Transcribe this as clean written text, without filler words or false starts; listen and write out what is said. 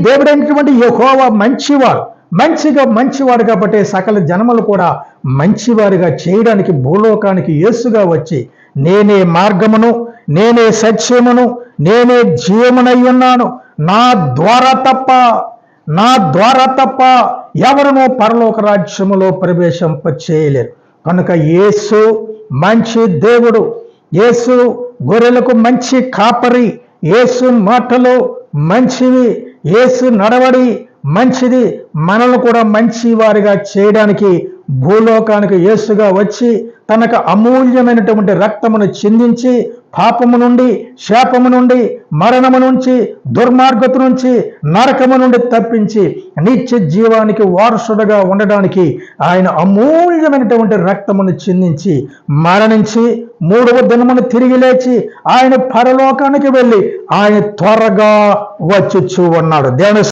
దేవుడైనటువంటి యెహోవా మంచివాడు కాబట్టి సకల జనములు కూడా మంచివారిగా చేయడానికి భూలోకానికి యేసుగా వచ్చి నేనే మార్గమును, నేనే సత్యమును, నేనే జీవమునై ఉన్నాను, నా ద్వారా తప్ప ఎవరునూ పరలోక రాజ్యములో ప్రవేశింప చేయలేరు. కనుక యేసు మంచి దేవుడు, యేసు గొర్రెలకు మంచి కాపరి, యేసు మాటలు మంచివి, యేసు నడవడి మంచిది. మనల్ని కూడా మంచి వారిగా చేయడానికి భూలోకానికి యేసుగా వచ్చి తనకు అమూల్యమైనటువంటి రక్తమును చిందించి పాపము నుండి, శాపము నుండి, మరణము నుంచి, దుర్మార్గత నుంచి, నరకము నుండి తప్పించి నిత్య జీవానికి వారసుడుగా ఉండడానికి ఆయన అమూల్యమైనటువంటి రక్తమును చిందించి మరణించి 3వ దినమును తిరిగి లేచి ఆయన పరలోకానికి వెళ్ళి ఆయన త్వరగా వచ్చుచూ ఉన్నాడు. దేవుని